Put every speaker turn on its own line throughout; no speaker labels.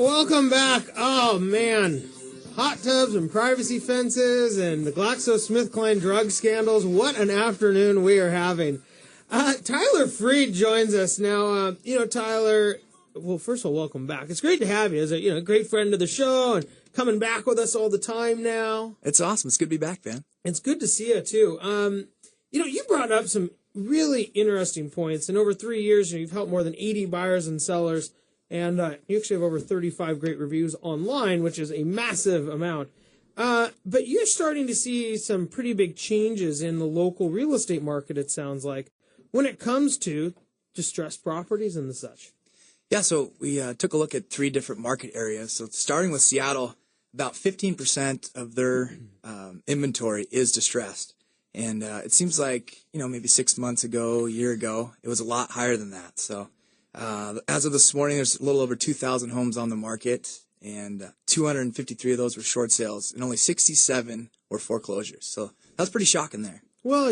Welcome back. Oh, man. Hot tubs and privacy fences and the GlaxoSmithKline drug scandals. What an afternoon we are having. Tyler Freed joins us now. Tyler, well, first of all, welcome back. It's great to have you as a great friend of the show and coming back with us all the time now.
It's awesome. It's good to be back, Ben.
It's good to see you, too. You brought up some really interesting points. In over 3 years, you've helped more than 80 buyers and sellers. And you actually have over 35 great reviews online, which is a massive amount. But you're starting to see some pretty big changes in the local real estate market, it sounds like, when it comes to distressed properties and the such.
Yeah, so we took a look at 3 different market areas. So starting with Seattle, about 15% of their inventory is distressed. And it seems like, maybe 6 months ago, a year ago, it was a lot higher than that. So as of this morning, there's a little over 2,000 homes on the market, and 253 of those were short sales, and only 67 were foreclosures. So that's pretty shocking there.
Well,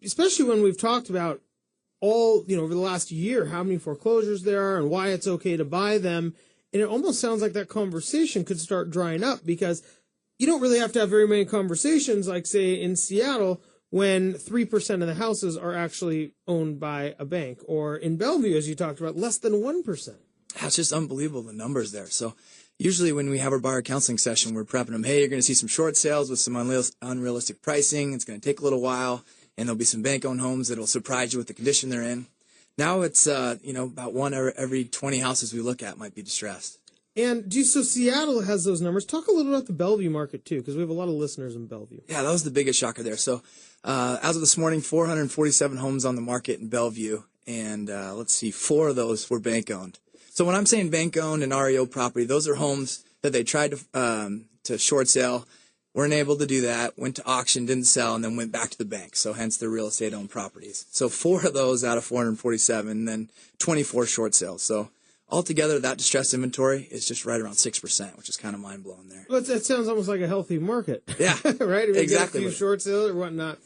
especially when we've talked about over the last year, how many foreclosures there are and why it's okay to buy them. And it almost sounds like that conversation could start drying up because you don't really have to have very many conversations, like, say, in Seattle, when 3% of the houses are actually owned by a bank, or in Bellevue, as you talked about, less than 1%.
That's just unbelievable, the numbers there. So usually when we have our buyer counseling session, we're prepping them, hey, you're going to see some short sales with some unrealistic pricing. It's going to take a little while, and there'll be some bank-owned homes that will surprise you with the condition they're in. Now it's, about one every 20 houses we look at might be distressed.
And so Seattle has those numbers. Talk a little about the Bellevue market, too, because we have a lot of listeners in Bellevue.
Yeah, that was the biggest shocker there. So as of this morning, 447 homes on the market in Bellevue, and 4 of those were bank-owned. So when I'm saying bank-owned and REO property, those are homes that they tried to short sale, weren't able to do that, went to auction, didn't sell, and then went back to the bank. So hence they're real estate-owned properties. So 4 of those out of 447, and then 24 short sales. So altogether, that distressed inventory is just right around 6%, which is kind of mind-blowing there.
Well, that sounds almost like a healthy market.
Yeah,
right?
Exactly.
A few short sales or whatnot.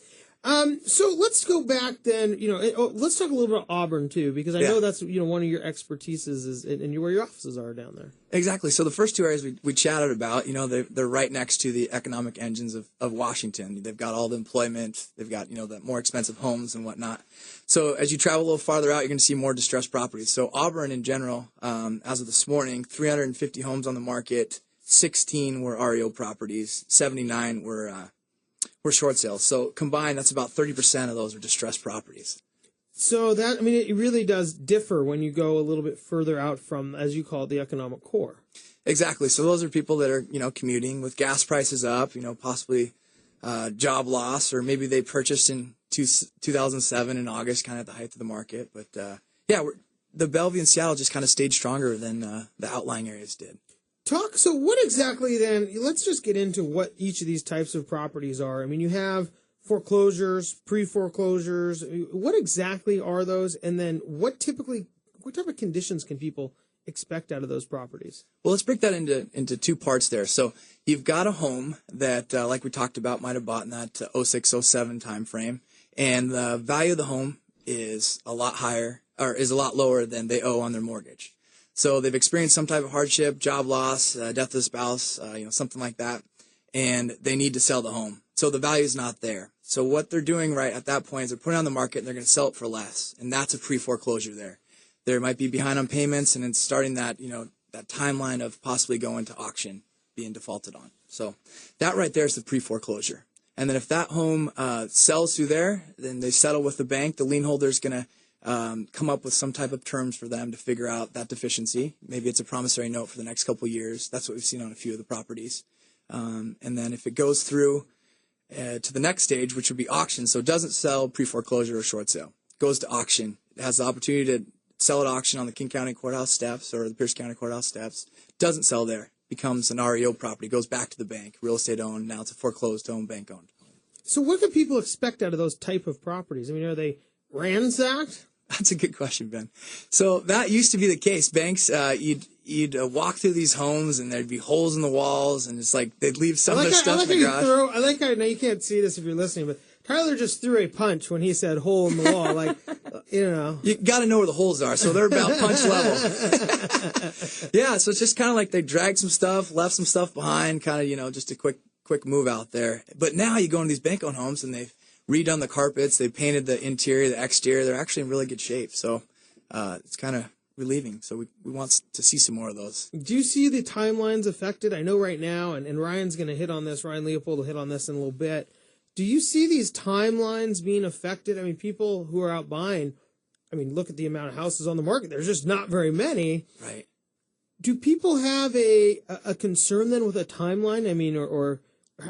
So let's go back then. Let's talk a little bit about Auburn, too, because I know that's one of your expertises is and where your offices are down there.
Exactly. So the first 2 areas we chatted about, they're right next to the economic engines of Washington. They've got all the employment. They've got, the more expensive homes and whatnot. So as you travel a little farther out, you're going to see more distressed properties. So Auburn in general, as of this morning, 350 homes on the market, 16 were REO properties, 79 were short sales. So combined, that's about 30% of those are distressed properties.
So it really does differ when you go a little bit further out from, as you call it, the economic core.
Exactly. So those are people that are, commuting with gas prices up, possibly job loss, or maybe they purchased in 2007 in August, kind of at the height of the market. But the Bellevue and Seattle just kind of stayed stronger than the outlying areas did.
So what exactly then, let's just get into what each of these types of properties are. I mean, you have foreclosures, pre-foreclosures. What exactly are those? And then what type of conditions can people expect out of those properties?
Well, let's break that into 2 parts there. So you've got a home that, like we talked about, might have bought in that 06, 07 time frame, and the value of the home is a lot higher, or is a lot lower than they owe on their mortgage. So they've experienced some type of hardship, job loss, death of the spouse, something like that, and they need to sell the home. So the value is not there. So what they're doing right at that point is they're putting it on the market and they're going to sell it for less, and that's a pre-foreclosure there. They might be behind on payments, and it's starting that, that timeline of possibly going to auction, being defaulted on. So that right there is the pre-foreclosure. And then if that home sells through there, then they settle with the bank. The lien holder is going to come up with some type of terms for them to figure out that deficiency. Maybe it's a promissory note for the next couple of years. That's what we've seen on a few of the properties. And then if it goes through to the next stage, which would be auction, so it doesn't sell pre-foreclosure or short sale, goes to auction. It has the opportunity to sell at auction on the King County Courthouse steps or the Pierce County Courthouse steps. Doesn't sell there. Becomes an REO property. Goes back to the bank. Real estate owned. Now it's a foreclosed home, bank owned.
So what can people expect out of those type of properties? I mean, are they ransacked?
That's a good question, Ben. So that used to be the case. Banks, you'd walk through these homes and there'd be holes in the walls, and it's like they'd leave some of their stuff in the garage.
I like how, now you can't see this if you're listening, but Tyler just threw a punch when he said hole in the wall. Like, you know.
You got to know where the holes are, so they're about punch level. Yeah, so it's just kind of like they dragged some stuff, left some stuff behind, kind of, you know, just a quick move out there. But now you go into these bank-owned homes, and they've redone the carpets, they've painted the interior, the exterior. They're actually in really good shape. So it's kind of relieving. So we want to see some more of those.
Do you see the timelines affected? I know right now, and Ryan's going to hit on this, Ryan Leopold will hit on this in a little bit. Do you see these timelines being affected? I mean, people who are out buying, I mean, look at the amount of houses on the market. There's just not very many.
Right.
Do people have a concern then with a timeline? I mean, or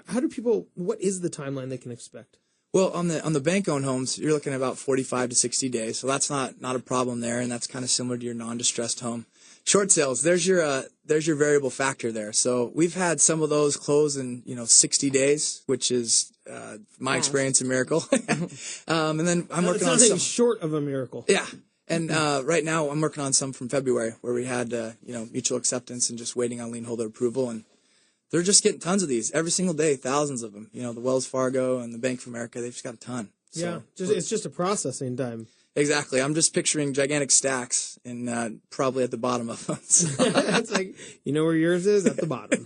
how do people, what is the timeline they can expect?
Well, on the bank-owned homes, you're looking at about 45 to 60 days, so that's not a problem there, and that's kind of similar to your non-distressed home. Short sales, there's your variable factor there. So we've had some of those close in 60 days, which is my experience a miracle. And then I'm working on some
short of a miracle.
Yeah, and right now I'm working on some from February where we had mutual acceptance and just waiting on lien holder approval, and they're just getting tons of these every single day, thousands of them. The Wells Fargo and the Bank of America, they've just got a ton. So,
yeah, it's just a processing time.
Exactly. I'm just picturing gigantic stacks and probably at the bottom of them. So.
It's like, where yours is? At the bottom.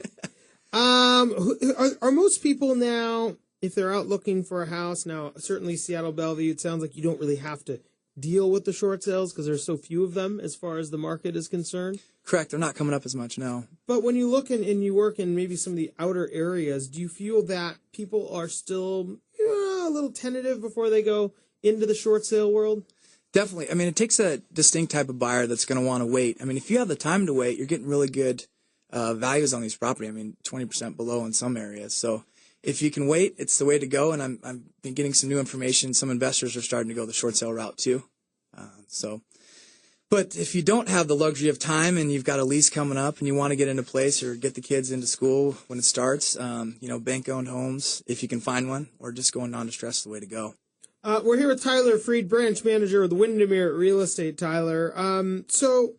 Are most people now, if they're out looking for a house, now certainly Seattle, Bellevue, it sounds like you don't really have to deal with the short sales because there's so few of them as far as the market is concerned?
Correct. They're not coming up as much, no.
But when you look and you work in maybe some of the outer areas, do you feel that people are still a little tentative before they go into the short sale world?
Definitely. I mean, it takes a distinct type of buyer that's going to want to wait. I mean, if you have the time to wait, you're getting really good values on these property. I mean, 20% below in some areas. So if you can wait, it's the way to go. And I've been getting some new information. Some investors are starting to go the short sale route too. But if you don't have the luxury of time and you've got a lease coming up and you want to get into place or get the kids into school when it starts, bank-owned homes, if you can find one, or just going non-distressed, the way to go.
We're here with Tyler Freed, branch manager of the Windermere Real Estate. Tyler, so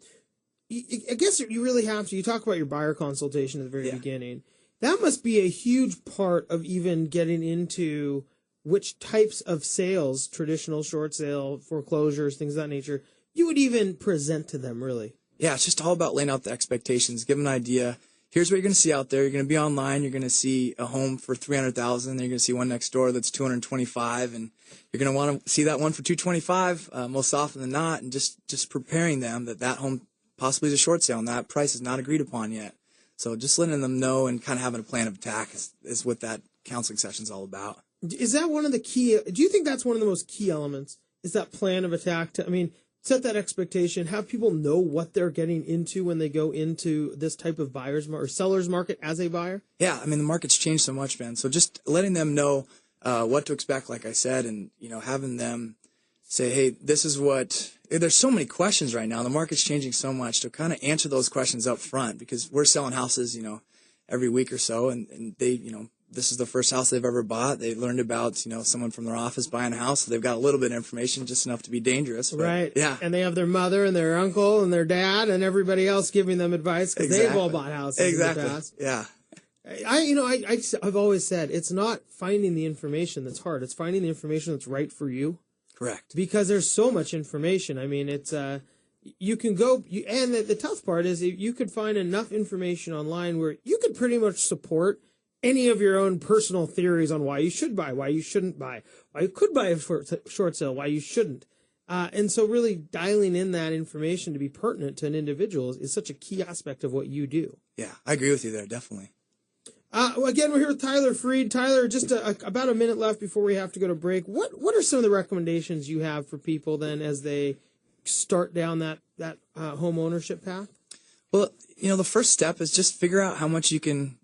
I guess you really have to. You talk about your buyer consultation at the very beginning. That must be a huge part of even getting into which types of sales, traditional short sale, foreclosures, things of that nature, you would even present to them, really.
Yeah, it's just all about laying out the expectations, give them an idea. Here's what you're going to see out there. You're going to be online. You're going to see a home for $300,000. Then you're going to see one next door that's $225,000, and you're going to want to see that one for $225,000 most often than not, and just preparing them that home possibly is a short sale and that price is not agreed upon yet. So just letting them know and kind of having a plan of attack is what that counseling session is all about.
Is that one of the key? Do you think that's one of the most key elements? Is that plan of attack? Set that expectation, have people know what they're getting into when they go into this type of buyer's or seller's market as a buyer?
Yeah, I mean, the market's changed so much, man. So just letting them know what to expect, like I said, and, having them say, hey, this is what – there's so many questions right now. The market's changing so much to kind of answer those questions up front because we're selling houses, every week or so, and they, this is the first house they've ever bought. They learned about, someone from their office buying a house. So they've got a little bit of information, just enough to be dangerous. But,
right.
Yeah.
And they have their mother and their uncle and their dad and everybody else giving them advice because they've all bought houses in the past.
Yeah.
I've always said it's not finding the information that's hard. It's finding the information that's right for you.
Correct.
Because there's so much information. I mean, it's you can go, and the tough part is you could find enough information online where you could pretty much support any of your own personal theories on why you should buy, why you shouldn't buy, why you could buy a short sale, why you shouldn't. And so really dialing in that information to be pertinent to an individual is such a key aspect of what you do.
Yeah, I agree with you there, definitely.
Again, we're here with Tyler Freed. Tyler, just about a minute left before we have to go to break. What are some of the recommendations you have for people then as they start down that home ownership path? Well,
the first step is just figure out how much you can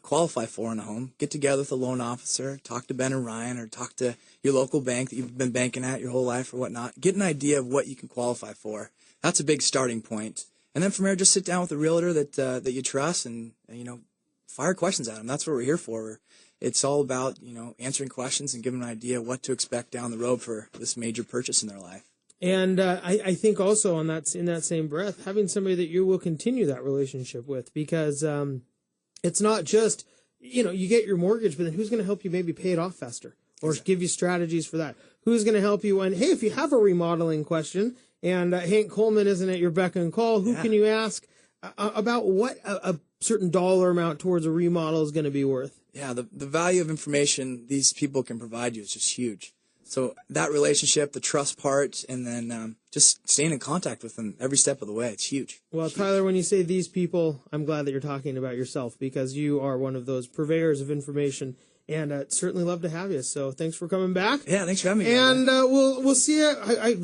qualify for in a home. Get together with a loan officer, talk to Ben and Ryan, or talk to your local bank that you've been banking at your whole life or whatnot. Get an idea of what you can qualify for. That's a big starting point. And then from there, just sit down with a realtor that you trust and fire questions at them. That's what we're here for. It's all about, answering questions and giving an idea what to expect down the road for this major purchase in their life.
And I think also in that same breath, having somebody that you will continue that relationship with, because it's not just, you get your mortgage, but then who's going to help you maybe pay it off faster? or give you strategies for that. Who's going to help you? And hey, if you have a remodeling question and Hank Coleman isn't at your beck and call, who can you ask about what a certain dollar amount towards a remodel is going to be worth?
Yeah, the value of information these people can provide you is just huge. So that relationship, the trust part, and then just staying in contact with them every step of the way, it's huge.
Well, Tyler, when you say these people, I'm glad that you're talking about yourself, because you are one of those purveyors of information, and certainly love to have you. So thanks for coming back.
Yeah, thanks for having me.
And we'll see you.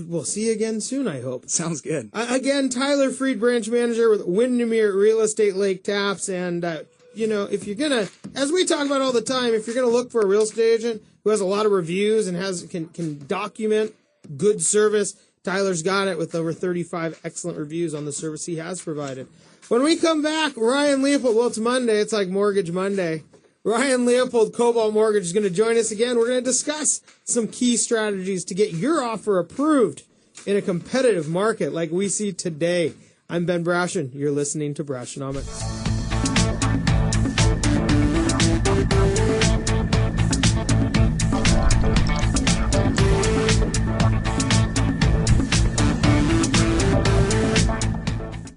We'll see you again soon, I hope.
Sounds good.
Again, Tyler Freed, branch manager with Windermere Real Estate Lake Taps, and if you're gonna, as we talk about all the time, if you're gonna look for a real estate agent who has a lot of reviews and can document good service, Tyler's got it with over 35 excellent reviews on the service he has provided. When we come back, Ryan Leopold, well, it's Monday. It's like Mortgage Monday. Ryan Leopold, Cobalt Mortgage, is going to join us again. We're going to discuss some key strategies to get your offer approved in a competitive market like we see today. I'm Ben Brashen. You're listening to Brashenomics.